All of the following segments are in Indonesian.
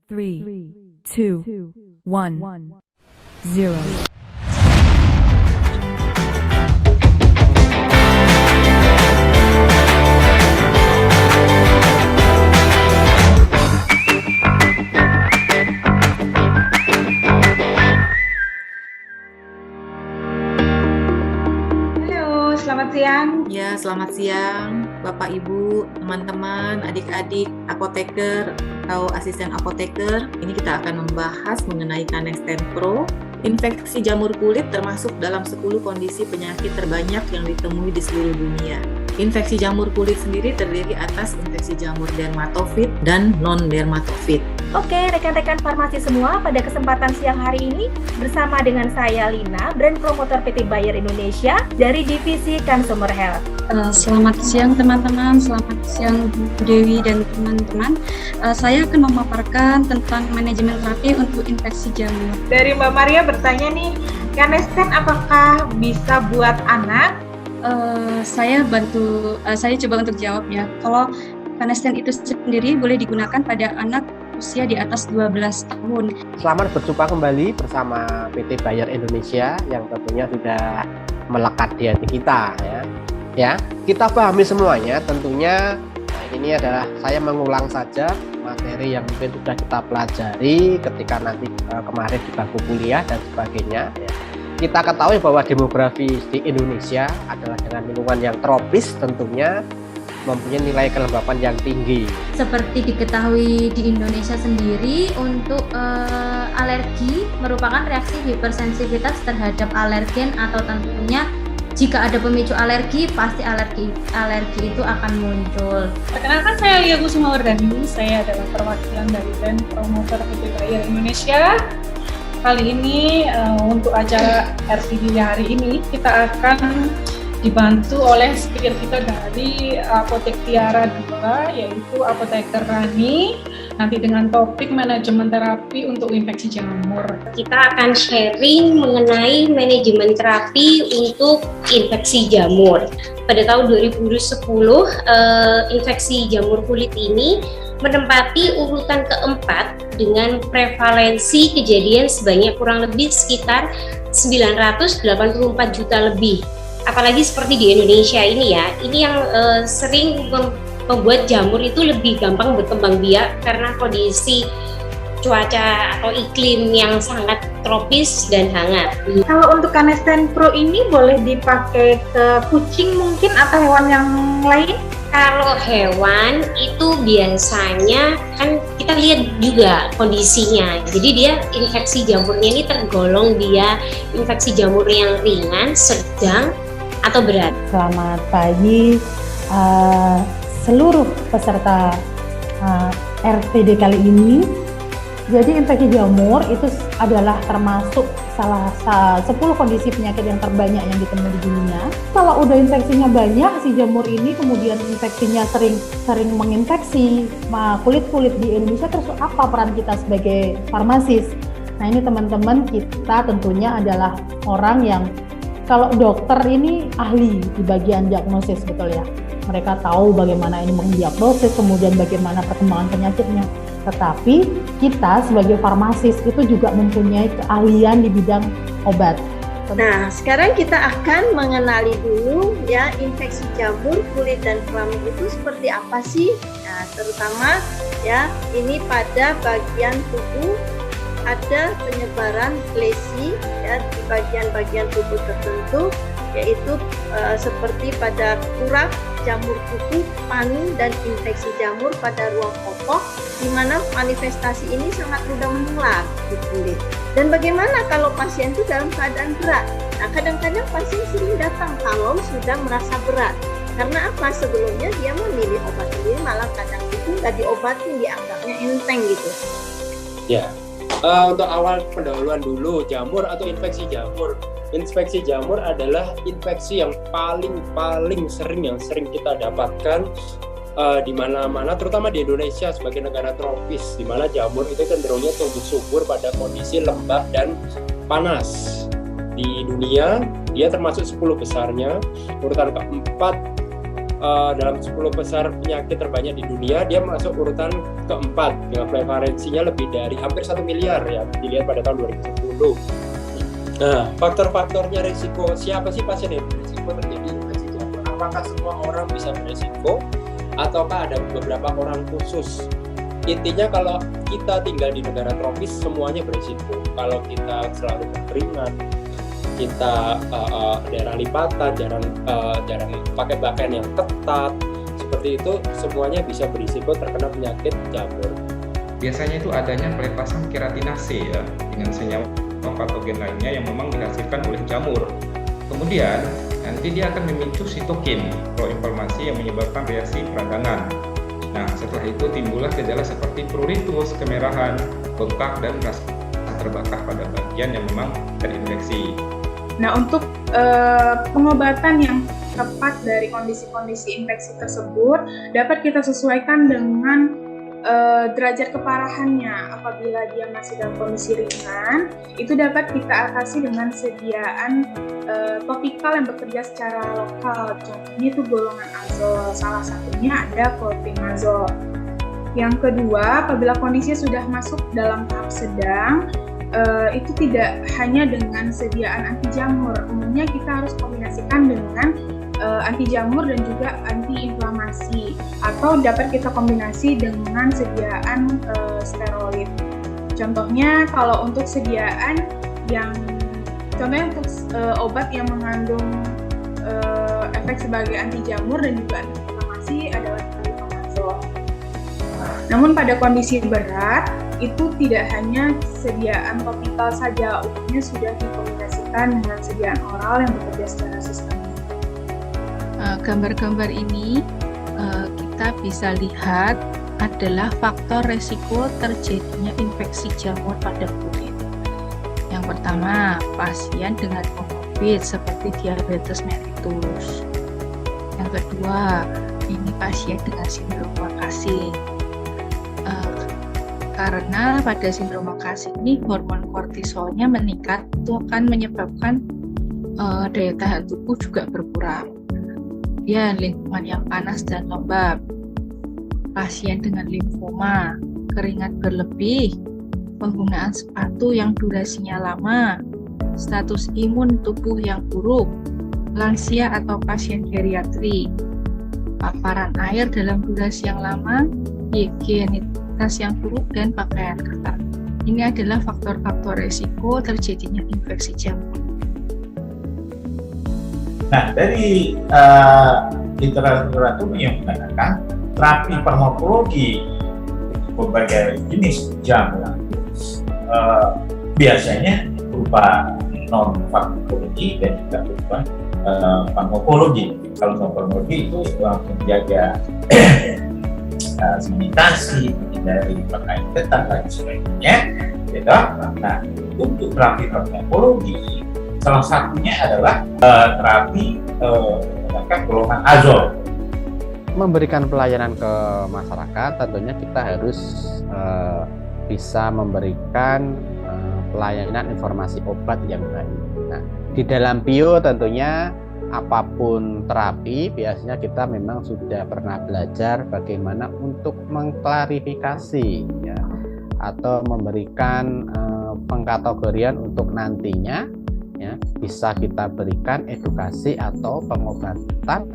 3, 2, 1, 0. Selamat siang. Ya, selamat siang Bapak Ibu, teman-teman, adik-adik apoteker atau asisten apoteker. Ini kita akan membahas mengenai Canesten Pro. Infeksi jamur kulit termasuk dalam 10 kondisi penyakit terbanyak yang ditemui di seluruh dunia. Infeksi jamur kulit sendiri terdiri atas infeksi jamur dermatofit dan non-dermatofit. Oke, rekan-rekan farmasi semua, pada kesempatan siang hari ini bersama dengan saya Lina, brand promotor PT Bayer Indonesia dari divisi Consumer Health. Selamat siang teman-teman, selamat siang Bu Dewi dan teman-teman. Saya akan memaparkan tentang manajemen terapi untuk infeksi jamur. Dari Mbak Maria bertanya nih, Canesten apakah bisa buat anak? Saya coba untuk jawab ya. Kalau Canesten itu sendiri boleh digunakan pada anak usia di atas 12 tahun. Selamat berjumpa kembali bersama PT Bayer Indonesia yang tentunya sudah melekat di hati kita ya. Kita pahami semuanya tentunya. Nah, ini adalah saya mengulang saja materi yang mungkin sudah kita pelajari ketika nanti kemarin di bangku kuliah dan sebagainya ya. Kita ketahui bahwa demografi di Indonesia adalah dengan lingkungan yang tropis tentunya mempunyai nilai kelembapan yang tinggi. Seperti diketahui di Indonesia sendiri, untuk alergi merupakan reaksi hipersensitivitas terhadap alergen, atau tentunya jika ada pemicu alergi, pasti alergi itu akan muncul. Perkenalkan, saya Lia Kusumawardhani, saya adalah perwakilan dari brand promotor PT Bayer Indonesia. Kali ini untuk acara RCD hari ini kita akan dibantu oleh speaker kita dari Apotek Tiara 2, yaitu Apoteker Rani, nanti dengan topik manajemen terapi untuk infeksi jamur. Kita akan sharing mengenai manajemen terapi untuk infeksi jamur. Pada tahun 2010, infeksi jamur kulit ini menempati urutan keempat dengan prevalensi kejadian sebanyak kurang lebih sekitar 984 juta lebih. Apalagi seperti di Indonesia ini ya, ini yang sering membuat jamur itu lebih gampang berkembang biak karena kondisi cuaca atau iklim yang sangat tropis dan hangat. Kalau untuk Canesten Pro ini boleh dipakai ke kucing mungkin atau hewan yang lain? Kalau hewan itu biasanya kan kita lihat juga kondisinya. Jadi dia infeksi jamurnya ini tergolong dia infeksi jamur yang ringan, sedang, atau berat. Selamat pagi seluruh peserta RTD kali ini. Jadi infeksi jamur itu adalah termasuk salah 10 kondisi penyakit yang terbanyak yang ditemui di dunia. Kalau udah infeksinya banyak si jamur ini, kemudian infeksinya sering menginfeksi kulit-kulit di Indonesia, terus apa peran kita sebagai farmasis? Nah, ini teman-teman, kita tentunya adalah orang yang, kalau dokter ini ahli di bagian diagnosis, betul ya. Mereka tahu bagaimana ini mendiagnosis, kemudian bagaimana perkembangan penyakitnya. Tetapi kita sebagai farmasis itu juga mempunyai keahlian di bidang obat. Nah, sekarang kita akan mengenali dulu ya infeksi jamur kulit dan kelamin itu seperti apa sih? Nah, terutama ya ini pada bagian tubuh ada penyebaran lesi ya di bagian-bagian tubuh tertentu, yaitu seperti pada kurap, jamur kuku, panu, dan infeksi jamur pada ruang popok, di mana manifestasi ini sangat mudah menular di kulit. Dan bagaimana kalau pasien itu dalam keadaan berat? Nah, kadang-kadang pasien sering datang kalau sudah merasa berat. Karena apa? Sebelumnya dia memilih obat sendiri, malah kadang itu nggak diobatin, dianggapnya enteng gitu. Ya. Untuk awal pendahuluan dulu, jamur atau infeksi jamur. Infeksi jamur adalah infeksi yang paling sering kita dapatkan di mana-mana, terutama di Indonesia sebagai negara tropis, di mana jamur itu cenderungnya tumbuh subur pada kondisi lembab dan panas. Di dunia, dia termasuk 10 besarnya. Urutan keempat dalam 10 besar penyakit terbanyak di dunia, dia masuk urutan keempat dengan prevalensinya lebih dari hampir 1 miliar ya, dilihat pada tahun 2010. Nah, faktor-faktornya risiko, siapa sih pasien yang berisiko terjadi infeksi jamur? Apakah semua orang bisa berisiko ataukah ada beberapa orang khusus? Intinya kalau kita tinggal di negara tropis semuanya berisiko. Kalau kita selalu berkeringat, kita daerah lipatan, jarang pakai pakaian yang ketat, seperti itu semuanya bisa berisiko terkena penyakit jamur. Biasanya itu adanya pelepasan keratinase ya, dengan senyawa patogen lainnya yang memang dihasilkan oleh jamur. Kemudian nanti dia akan memicu sitokin proinflamasi yang menyebabkan reaksi peradangan. Nah, setelah itu timbullah gejala seperti pruritus, kemerahan, bengkak, dan rasa terbakar pada bagian yang memang terinfeksi. Nah, untuk pengobatan yang tepat dari kondisi-kondisi infeksi tersebut dapat kita sesuaikan dengan derajat keparahannya. Apabila dia masih dalam kondisi ringan, itu dapat kita atasi dengan sediaan topikal yang bekerja secara lokal. Contohnya itu golongan azol, salah satunya ada clotrimazole. Yang kedua, apabila kondisinya sudah masuk dalam tahap sedang, itu tidak hanya dengan sediaan anti jamur. Umumnya kita harus kombinasikan dengan anti jamur dan juga anti inflamasi, atau dapat kita kombinasi dengan sediaan steroid. Contohnya kalau untuk sediaan contohnya untuk obat yang mengandung efek sebagai anti jamur dan juga anti inflamasi adalah clotrimazole. Namun pada kondisi berat itu tidak hanya sediaan topikal saja, umumnya sudah dikombinasikan dengan sediaan oral yang bekerja secara sistemik. Gambar-gambar ini kita bisa lihat adalah faktor resiko terjadinya infeksi jamur pada kulit. Yang pertama, pasien dengan komorbid seperti diabetes mellitus. Yang kedua, ini pasien dengan sindrom Makasing. Karena pada sindrom Makasing ini hormon kortisolnya meningkat, itu akan menyebabkan daya tahan tubuh juga berkurang. Kemudian lingkungan yang panas dan lembab, pasien dengan limfoma, keringat berlebih, penggunaan sepatu yang durasinya lama, status imun tubuh yang buruk, lansia atau pasien geriatri, paparan air dalam durasi yang lama, higienitas yang buruk, dan pakaian ketat. Ini adalah faktor-faktor resiko terjadinya infeksi jamur. Nah, dari literatur yang mengatakan terapi farmakologi untuk berbagai jenis jamur biasanya berupa non farmakologi dan juga berupa farmakologi. Kalau non farmakologi itu menjaga sanitasi, dari pakaian ketat dan sebagainya, gitu. Nah, untuk terapi farmakologi salah satunya adalah terapi menggunakan golongan azol. Memberikan pelayanan ke masyarakat, tentunya kita harus bisa memberikan pelayanan informasi obat yang baik. Nah, di dalam bio tentunya apapun terapi, biasanya kita memang sudah pernah belajar bagaimana untuk mengklarifikasi ya, atau memberikan pengkategorian untuk nantinya ya, bisa kita berikan edukasi atau pengobatan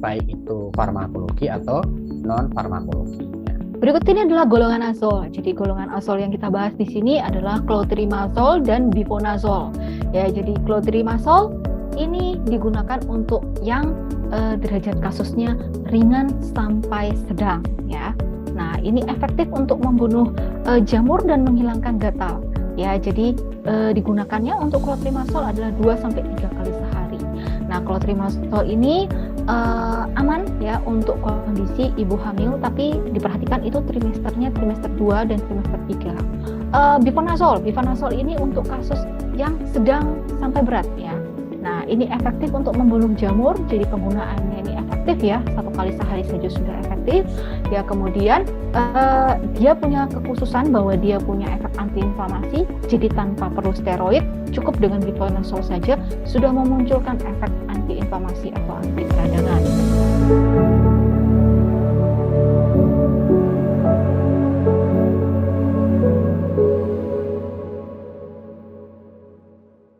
baik itu farmakologi atau non farmakologi. Berikut ini adalah golongan azol. Jadi golongan azol yang kita bahas di sini adalah clotrimazole dan bivonazole. Ya, jadi clotrimazole ini digunakan untuk yang derajat kasusnya ringan sampai sedang ya. Nah, ini efektif untuk membunuh jamur dan menghilangkan gatal. Ya, jadi digunakannya untuk clotrimazole adalah 2-3 kali sehari. Nah, clotrimazole ini aman ya untuk kondisi ibu hamil, tapi diperhatikan itu trimesternya trimester 2 dan trimester 3. Bivonazole ini untuk kasus yang sedang sampai berat ya. Nah, ini efektif untuk membunuh jamur, jadi penggunaannya ini efektif ya, 1 kali sehari saja sudah efektif. Ya, kemudian dia punya kekhususan bahwa dia punya efek antiinflamasi, jadi tanpa perlu steroid, cukup dengan bivonazole saja sudah memunculkan efek antiinflamasi atau anti radang.